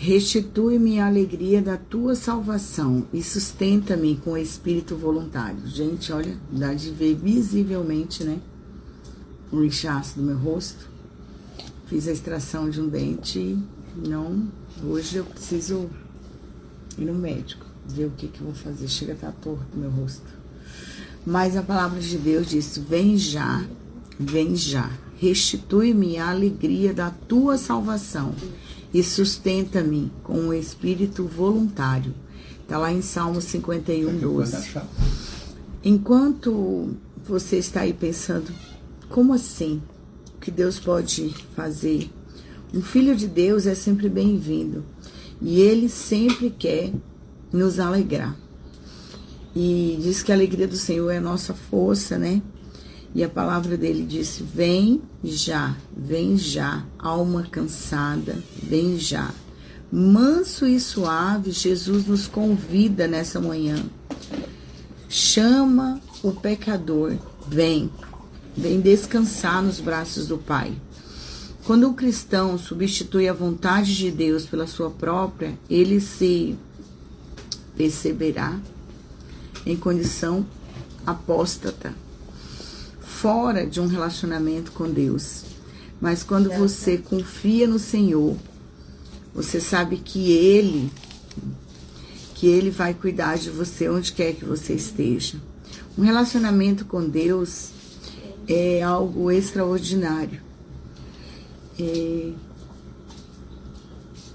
Restitui-me a alegria da tua salvação e sustenta-me com o espírito voluntário. Gente, olha, dá de ver visivelmente, né? O inchaço do meu rosto. Fiz a extração de um dente e não... Hoje eu preciso ir no médico, ver o que eu vou fazer. Chega a estar torto o meu rosto. Mas a palavra de Deus diz: vem já, restitui-me a alegria da tua salvação e sustenta-me com um espírito voluntário. Está lá em Salmo 51, 12. Enquanto você está aí pensando, como assim? O que Deus pode fazer? Um filho de Deus é sempre bem-vindo e ele sempre quer nos alegrar. E diz que a alegria do Senhor é a nossa força, né? E a palavra dele disse: vem já, alma cansada, vem já. Manso e suave, Jesus nos convida nessa manhã. Chama o pecador, vem descansar nos braços do Pai. Quando um cristão substitui a vontade de Deus pela sua própria, ele se perceberá em condição apóstata, fora de um relacionamento com Deus. Mas quando você confia no Senhor, você sabe que Ele vai cuidar de você onde quer que você esteja. Um relacionamento com Deus é algo extraordinário.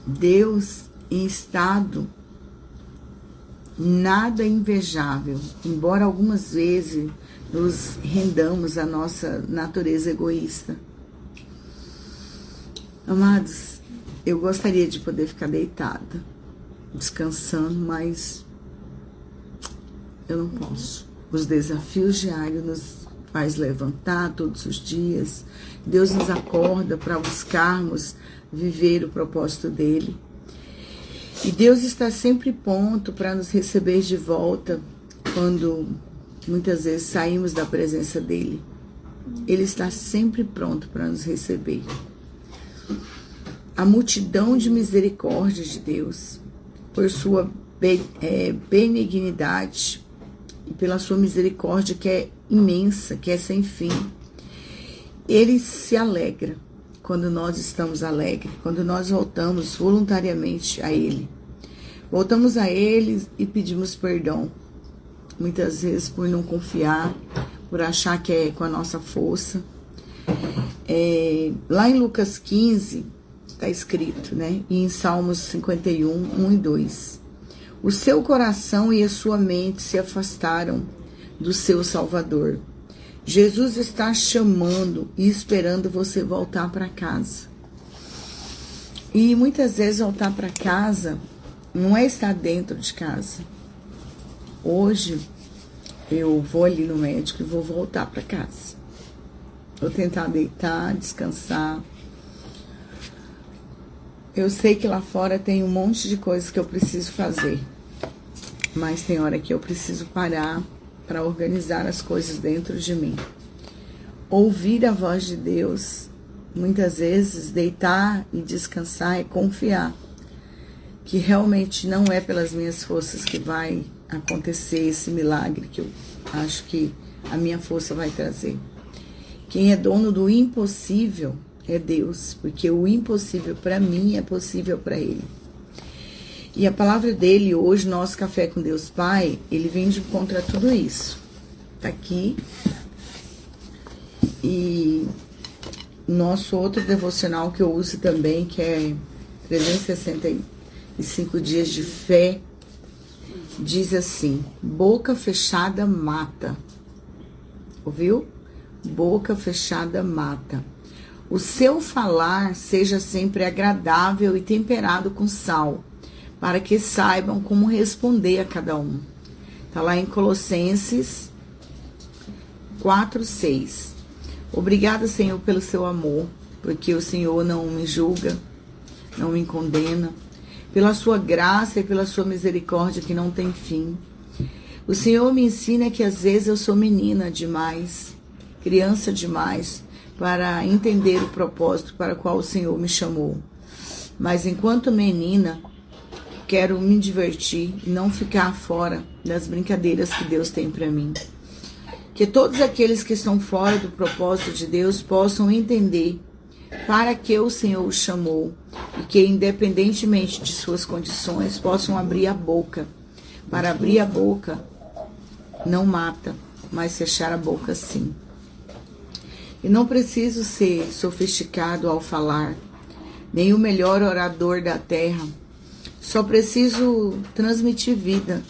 Deus em estado nada invejável, embora algumas vezes nos rendamos à nossa natureza egoísta. Amados, eu gostaria de poder ficar deitada, descansando, mas eu não posso. Os desafios diários nos faz levantar todos os dias. Deus nos acorda para buscarmos viver o propósito dele. E Deus está sempre pronto para nos receber de volta quando muitas vezes saímos da presença dele. Ele está sempre pronto para nos receber. A multidão de misericórdia de Deus, por sua benignidade e pela sua misericórdia que é imensa, que é sem fim, ele se alegra quando nós estamos alegres, quando nós voltamos voluntariamente a ele. Voltamos a ele e pedimos perdão, muitas vezes por não confiar, por achar que é com a nossa força. Lá em Lucas 15, está escrito, né? E em Salmos 51, 1 e 2. O seu coração e a sua mente se afastaram do seu Salvador. Jesus está chamando e esperando você voltar para casa. E muitas vezes voltar para casa não é estar dentro de casa. Hoje eu vou ali no médico e vou voltar para casa. Vou tentar deitar, descansar. Eu sei que lá fora tem um monte de coisas que eu preciso fazer. Mas tem hora que eu preciso parar para organizar as coisas dentro de mim. Ouvir a voz de Deus, muitas vezes deitar e descansar é confiar que realmente não é pelas minhas forças que vai acontecer esse milagre que eu acho que a minha força vai trazer. Quem é dono do impossível é Deus, porque o impossível para mim é possível para Ele. E a palavra dele hoje, nosso Café com Deus Pai, ele vem de encontro a tudo isso. Tá aqui. E nosso outro devocional que eu uso também, que é 365 dias de fé, diz assim: boca fechada mata. Ouviu? Boca fechada mata. O seu falar seja sempre agradável e temperado com sal, para que saibam como responder a cada um. Está lá em Colossenses 4:6. Obrigada, Senhor, pelo seu amor, porque o Senhor não me julga, não me condena, pela sua graça e pela sua misericórdia que não tem fim. O Senhor me ensina que às vezes eu sou menina demais, criança demais, para entender o propósito para o qual o Senhor me chamou. Mas enquanto menina, quero me divertir e não ficar fora das brincadeiras que Deus tem para mim. Que todos aqueles que estão fora do propósito de Deus possam entender para que o Senhor os chamou e que, independentemente de suas condições, possam abrir a boca. Para abrir a boca, não mata, mas fechar a boca sim. E não preciso ser sofisticado ao falar, nem o melhor orador da terra. Só preciso transmitir vida.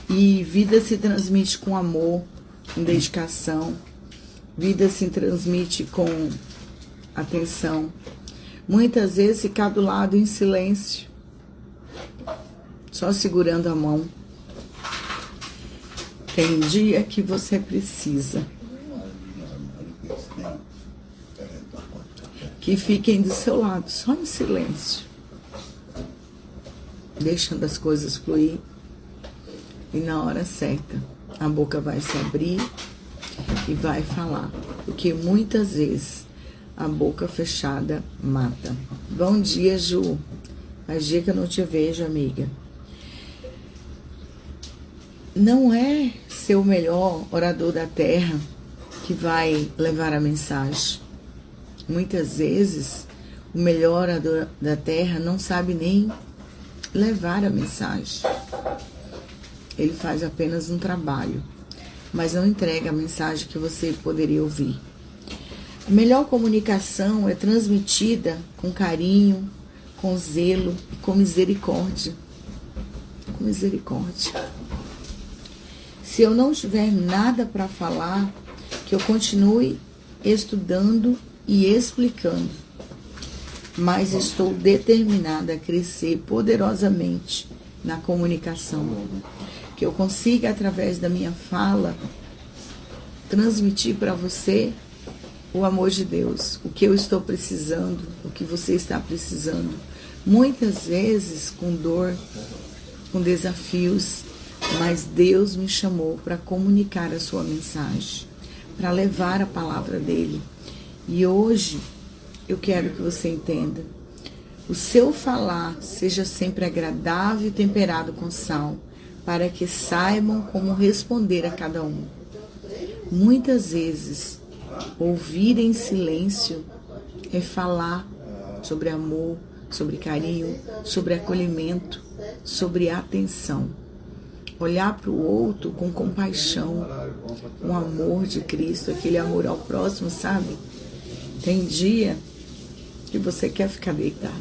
E vida se transmite com amor, com dedicação. Vida se transmite com atenção. Muitas vezes ficar do lado em silêncio, só segurando a mão. Tem dia que você precisa que fiquem do seu lado, só em silêncio, deixando as coisas fluir, e na hora certa a boca vai se abrir e vai falar, porque muitas vezes a boca fechada mata. Bom dia, Ju. Faz dia que eu não te vejo, amiga. Não é ser o melhor orador da terra que vai levar a mensagem. Muitas vezes, o melhor orador da terra não sabe nem levar a mensagem. Ele faz apenas um trabalho, mas não entrega a mensagem que você poderia ouvir. A melhor comunicação é transmitida com carinho, com zelo e com misericórdia. Com misericórdia. Se eu não tiver nada para falar, que eu continue estudando e explicando. Mas estou determinada a crescer poderosamente na comunicação. Que eu consiga, através da minha fala, transmitir para você o amor de Deus, o que eu estou precisando, o que você está precisando. Muitas vezes com dor, com desafios, mas Deus me chamou para comunicar a sua mensagem, para levar a palavra dele. E hoje eu quero que você entenda, o seu falar seja sempre agradável e temperado com sal, para que saibam como responder a cada um. Muitas vezes, ouvir em silêncio é falar sobre amor, sobre carinho, sobre acolhimento, sobre atenção. Olhar para o outro com compaixão, com amor de Cristo, aquele amor ao próximo, sabe? Tem dia que você quer ficar deitado,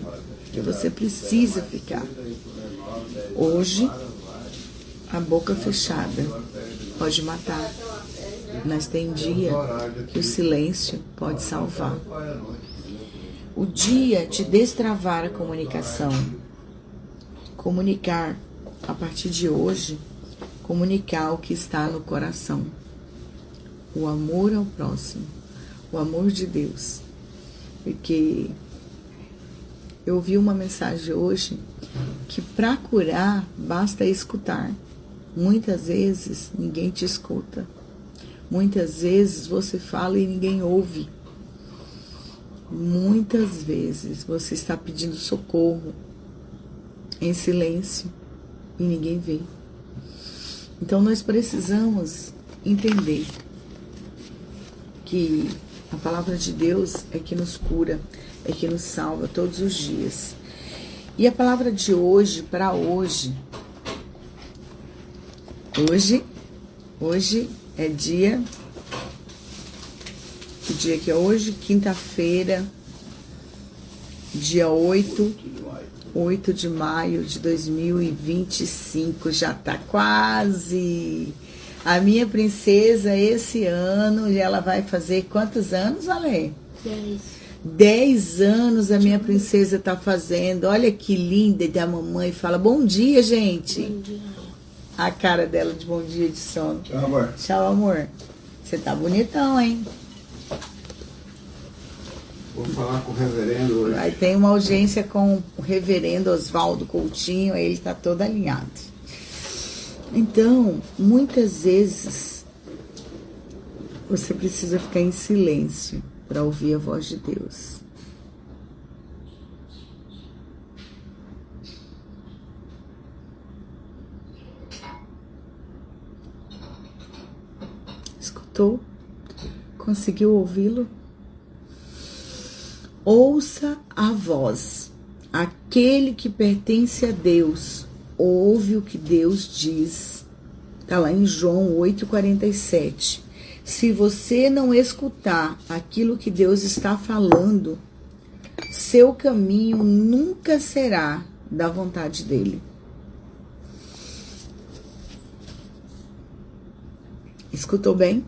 que você precisa ficar. Hoje, a boca fechada pode matar, mas tem dia que o silêncio pode salvar. O dia de destravar a comunicação, comunicar a partir de hoje, comunicar o que está no coração, o amor ao próximo, o amor de Deus. Porque eu ouvi uma mensagem hoje que para curar basta escutar. Muitas vezes ninguém te escuta. Muitas vezes você fala e ninguém ouve. Muitas vezes você está pedindo socorro em silêncio e ninguém vê. Então nós precisamos entender que a palavra de Deus é que nos cura, é que nos salva todos os dias. E a palavra de hoje, para hoje é dia, que dia que é hoje? Quinta-feira, dia 8 de maio de 2025, já tá quase. A minha princesa, esse ano, ela vai fazer quantos anos, Ale? 10 anos a minha princesa tá fazendo. Olha que linda, da mamãe fala, bom dia, gente. Bom dia. A cara dela de bom dia de sono. Tchau, amor. Tchau, amor. Você tá bonitão, hein? Vou falar com o reverendo hoje. Aí tem uma audiência com o reverendo Oswaldo Coutinho, aí ele tá todo alinhado. Então, muitas vezes, você precisa ficar em silêncio para ouvir a voz de Deus. Captou? Conseguiu ouvi-lo? Ouça a voz. Aquele que pertence a Deus, ouve o que Deus diz. Está lá em João 8,47. Se você não escutar aquilo que Deus está falando, seu caminho nunca será da vontade dele. Escutou bem?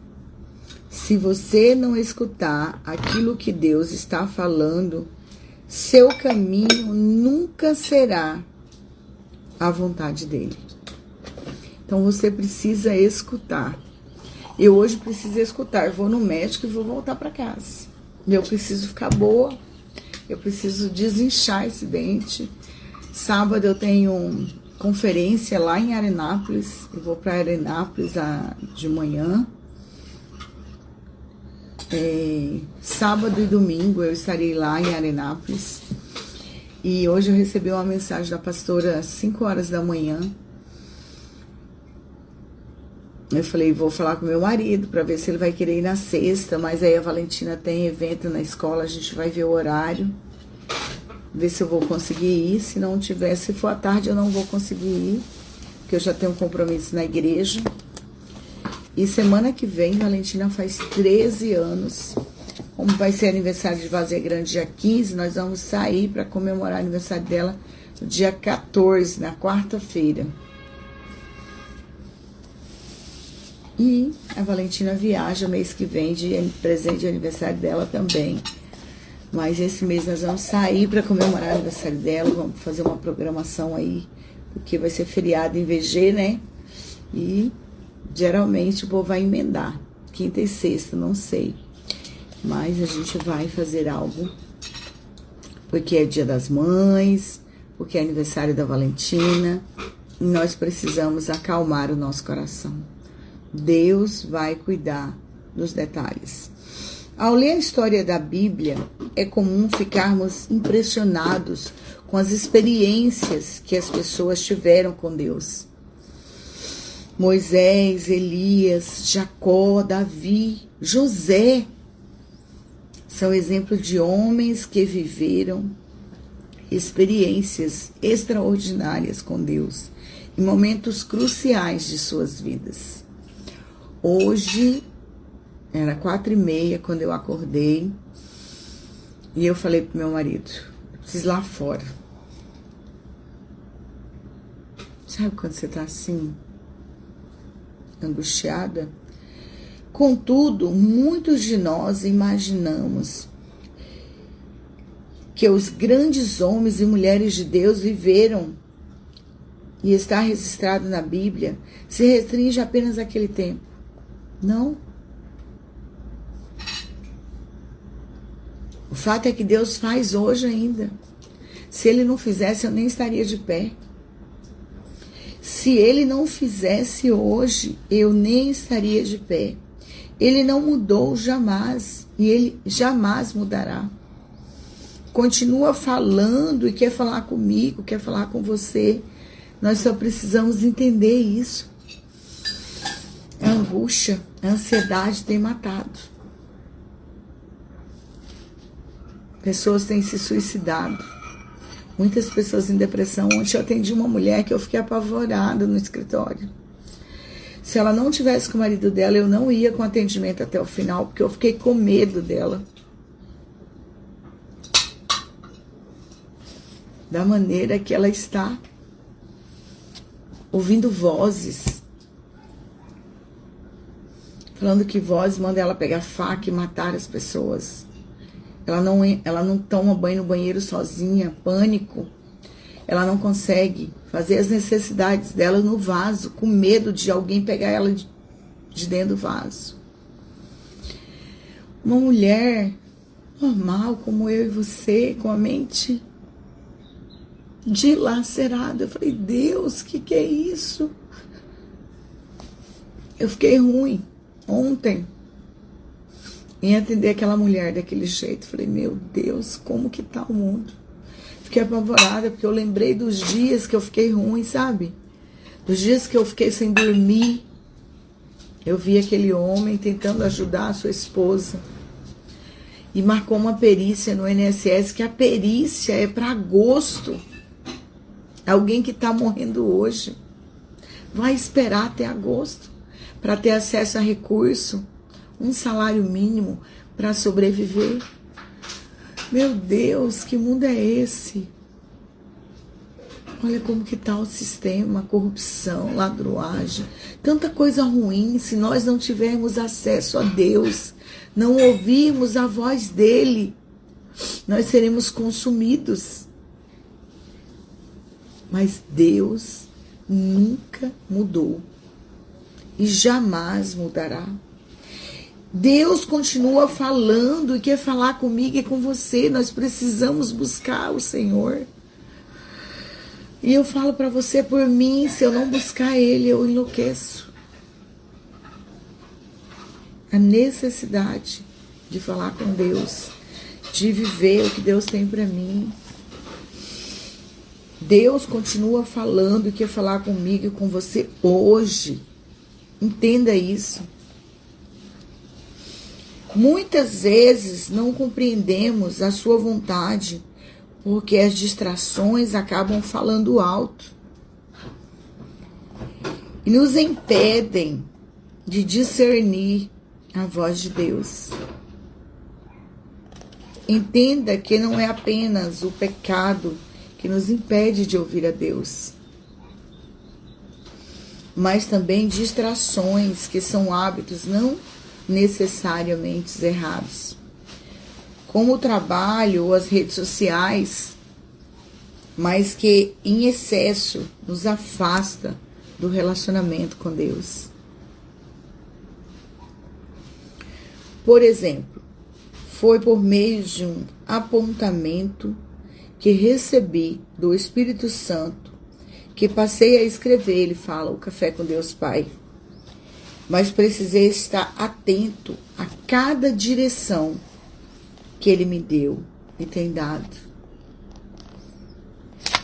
Se você não escutar aquilo que Deus está falando, seu caminho nunca será a vontade dele. Então você precisa escutar. Eu hoje preciso escutar. Eu vou no médico e vou voltar para casa. Eu preciso ficar boa. Eu preciso desinchar esse dente. Sábado eu tenho conferência lá em Arenápolis. Eu vou para Arenápolis de manhã. Sábado e domingo eu estarei lá em Arenápolis. E hoje eu recebi uma mensagem da pastora às 5 horas da manhã. Eu falei, vou falar com meu marido para ver se ele vai querer ir na sexta, mas aí a Valentina tem evento na escola, a gente vai ver o horário, ver se eu vou conseguir ir. Se não tiver, se for à tarde eu não vou conseguir ir, porque eu já tenho um compromisso na igreja. E semana que vem, Valentina faz 13 anos. Como vai ser aniversário de Vazia Grande dia 15, nós vamos sair para comemorar o aniversário dela no dia 14, na quarta-feira. E a Valentina viaja mês que vem de presente de aniversário dela também. Mas esse mês nós vamos sair para comemorar o aniversário dela. Vamos fazer uma programação aí, porque vai ser feriado em VG, né? E geralmente o povo vai emendar. Quinta e sexta, não sei. Mas a gente vai fazer algo. Porque é dia das mães, porque é aniversário da Valentina. E nós precisamos acalmar o nosso coração. Deus vai cuidar dos detalhes. Ao ler a história da Bíblia, é comum ficarmos impressionados com as experiências que as pessoas tiveram com Deus. Moisés, Elias, Jacó, Davi, José são exemplos de homens que viveram experiências extraordinárias com Deus em momentos cruciais de suas vidas. Hoje, era 4h30 quando eu acordei e eu falei pro meu marido, eu preciso ir lá fora. Sabe quando você tá assim, angustiada? Contudo, muitos de nós imaginamos que os grandes homens e mulheres de Deus viveram e está registrado na Bíblia se restringe apenas àquele tempo. Não. O fato é que Deus faz hoje ainda. Se Ele não fizesse, eu nem estaria de pé. Se Ele não fizesse hoje, eu nem estaria de pé. Ele não mudou jamais e Ele jamais mudará. Continua falando e quer falar comigo, quer falar com você. Nós só precisamos entender isso. A angústia, a ansiedade tem matado. Pessoas têm se suicidado. Muitas pessoas em depressão. Ontem eu atendi uma mulher que eu fiquei apavorada no escritório. Se ela não tivesse com o marido dela, eu não ia com atendimento até o final, porque eu fiquei com medo dela. Da maneira que ela está. Ouvindo vozes. Falando que vozes mandam ela pegar faca e matar as pessoas. Ela não toma banho no banheiro sozinha, pânico. Ela não consegue fazer as necessidades dela no vaso, com medo de alguém pegar ela de dentro do vaso. Uma mulher normal, como eu e você, com a mente dilacerada. Eu falei, Deus, o que é isso? Eu fiquei ruim ontem em atender aquela mulher daquele jeito. Falei, meu Deus, como que tá o mundo? Fiquei apavorada, porque eu lembrei dos dias que eu fiquei ruim, sabe? Dos dias que eu fiquei sem dormir. Eu vi aquele homem tentando ajudar a sua esposa e marcou uma perícia no INSS, que a perícia é para agosto. Alguém que está morrendo hoje vai esperar até agosto para ter acesso a recurso, um salário mínimo para sobreviver. Meu Deus, que mundo é esse? Olha como que está o sistema, corrupção, ladruagem, tanta coisa ruim. Se nós não tivermos acesso a Deus, não ouvirmos a voz dele, nós seremos consumidos. Mas Deus nunca mudou e jamais mudará. Deus continua falando e quer falar comigo e com você. Nós precisamos buscar o Senhor. E eu falo para você, por mim, se eu não buscar Ele, eu enlouqueço. A necessidade de falar com Deus, de viver o que Deus tem para mim. Deus continua falando e quer falar comigo e com você hoje. Entenda isso. Muitas vezes não compreendemos a sua vontade, porque as distrações acabam falando alto e nos impedem de discernir a voz de Deus. Entenda que não é apenas o pecado que nos impede de ouvir a Deus, mas também distrações, que são hábitos não necessariamente errados, como o trabalho ou as redes sociais, mas que em excesso nos afasta do relacionamento com Deus. Por exemplo, foi por meio de um apontamento que recebi do Espírito Santo que passei a escrever, ele fala, o Café com Deus Pai. Mas precisei estar atento a cada direção que ele me deu e tem dado,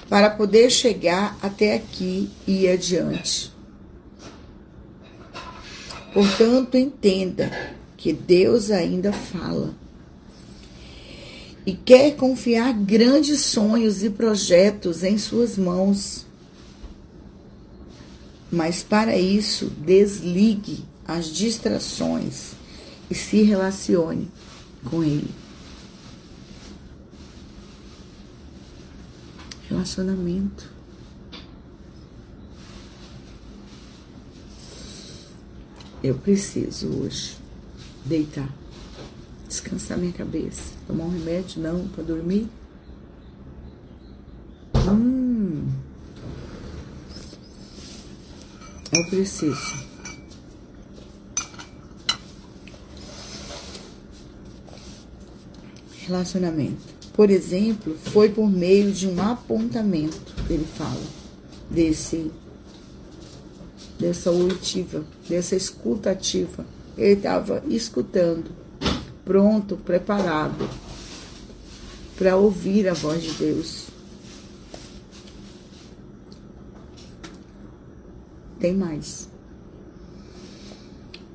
para poder chegar até aqui e ir adiante. Portanto, entenda que Deus ainda fala e quer confiar grandes sonhos e projetos em suas mãos. Mas para isso, desligue as distrações e se relacione com Ele. Relacionamento. Eu preciso hoje deitar, descansar minha cabeça, tomar um remédio, não, para dormir. Eu preciso. Relacionamento. Por exemplo, foi por meio de um apontamento que ele fala, dessa oitiva, dessa escutativa. Ele estava escutando, pronto, preparado para ouvir a voz de Deus. Tem mais.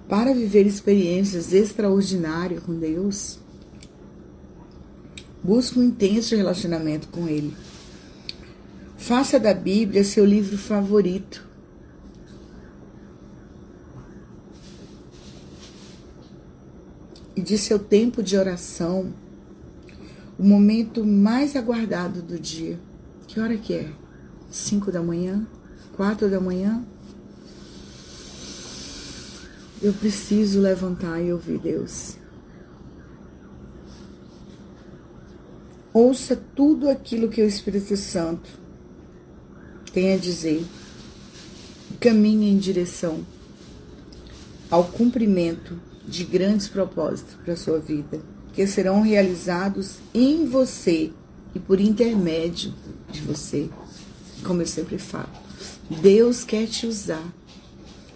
Para viver experiências extraordinárias com Deus, busque um intenso relacionamento com Ele. Faça da Bíblia seu livro favorito. E de seu tempo de oração, o momento mais aguardado do dia. Que hora que é? 5 da manhã? 4 da manhã? Eu preciso levantar e ouvir Deus. Ouça tudo aquilo que o Espírito Santo tem a dizer. Caminhe em direção ao cumprimento de grandes propósitos para a sua vida, que serão realizados em você e por intermédio de você. Como eu sempre falo, Deus quer te usar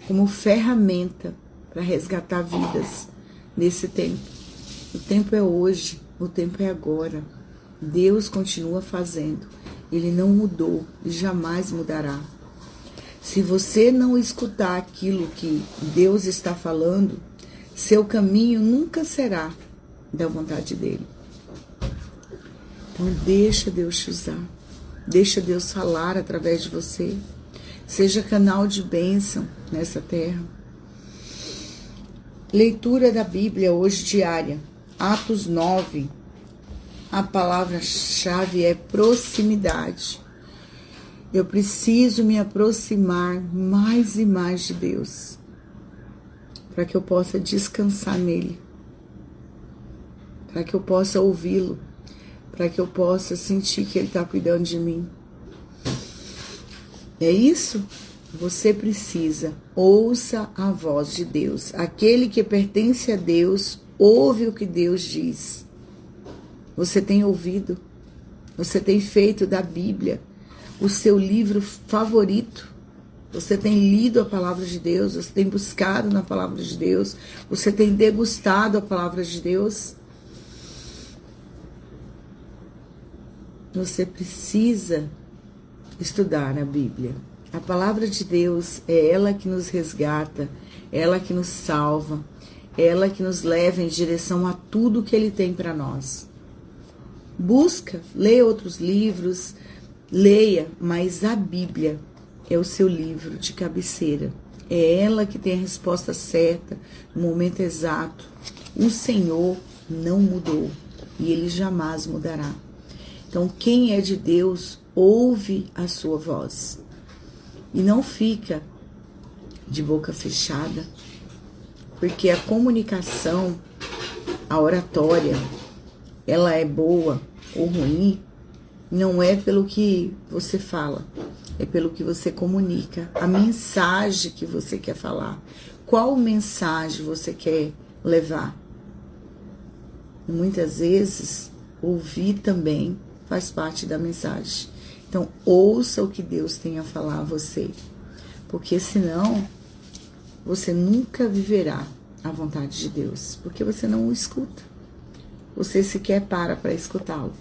como ferramenta para resgatar vidas nesse tempo. O tempo é hoje, o tempo é agora. Deus continua fazendo. Ele não mudou e jamais mudará. Se você não escutar aquilo que Deus está falando, seu caminho nunca será da vontade dele. Então deixa Deus te usar. Deixa Deus falar através de você. Seja canal de bênção nessa terra. Leitura da Bíblia hoje diária. Atos 9. A palavra-chave é proximidade. Eu preciso me aproximar mais e mais de Deus, para que eu possa descansar nele, para que eu possa ouvi-lo, para que eu possa sentir que ele está cuidando de mim. É isso? Você precisa. Ouça a voz de Deus. Aquele que pertence a Deus, ouve o que Deus diz. Você tem ouvido? Você tem feito da Bíblia o seu livro favorito? Você tem lido a palavra de Deus? Você tem buscado na palavra de Deus? Você tem degustado a palavra de Deus? Você precisa estudar a Bíblia. A palavra de Deus é ela que nos resgata, ela que nos salva, ela que nos leva em direção a tudo que Ele tem para nós. Busca, leia outros livros, leia, mas a Bíblia é o seu livro de cabeceira. É ela que tem a resposta certa, no momento exato. O Senhor não mudou e Ele jamais mudará. Então, quem é de Deus, ouve a sua voz. E não fica de boca fechada, porque a comunicação, a oratória, ela é boa ou ruim, não é pelo que você fala, é pelo que você comunica, a mensagem que você quer falar. Qual mensagem você quer levar? Muitas vezes, ouvir também faz parte da mensagem. Então, ouça o que Deus tem a falar a você, porque senão você nunca viverá a vontade de Deus, porque você não o escuta. Você sequer para escutá-lo.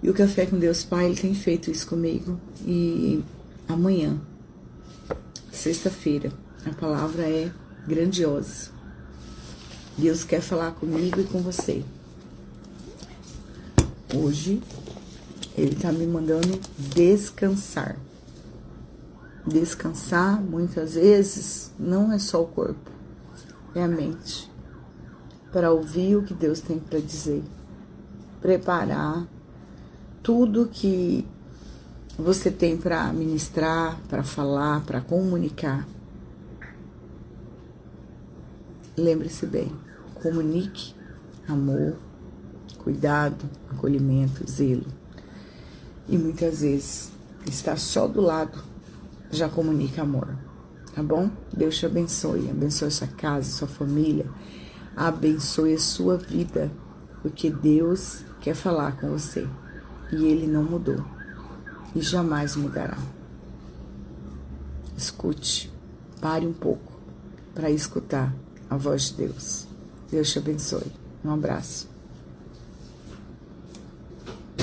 E o Café com Deus Pai, ele tem feito isso comigo. E amanhã, sexta-feira, a palavra é grandiosa. Deus quer falar comigo e com você. Hoje, Ele está me mandando descansar. Descansar, muitas vezes, não é só o corpo, é a mente. Para ouvir o que Deus tem para dizer. Preparar tudo que você tem para ministrar, para falar, para comunicar. Lembre-se bem, comunique amor, cuidado, acolhimento, zelo. E muitas vezes, estar só do lado já comunica amor, tá bom? Deus te abençoe, abençoe sua casa, sua família, abençoe a sua vida, porque Deus quer falar com você e Ele não mudou e jamais mudará. Escute, pare um pouco para escutar a voz de Deus. Deus te abençoe. Um abraço.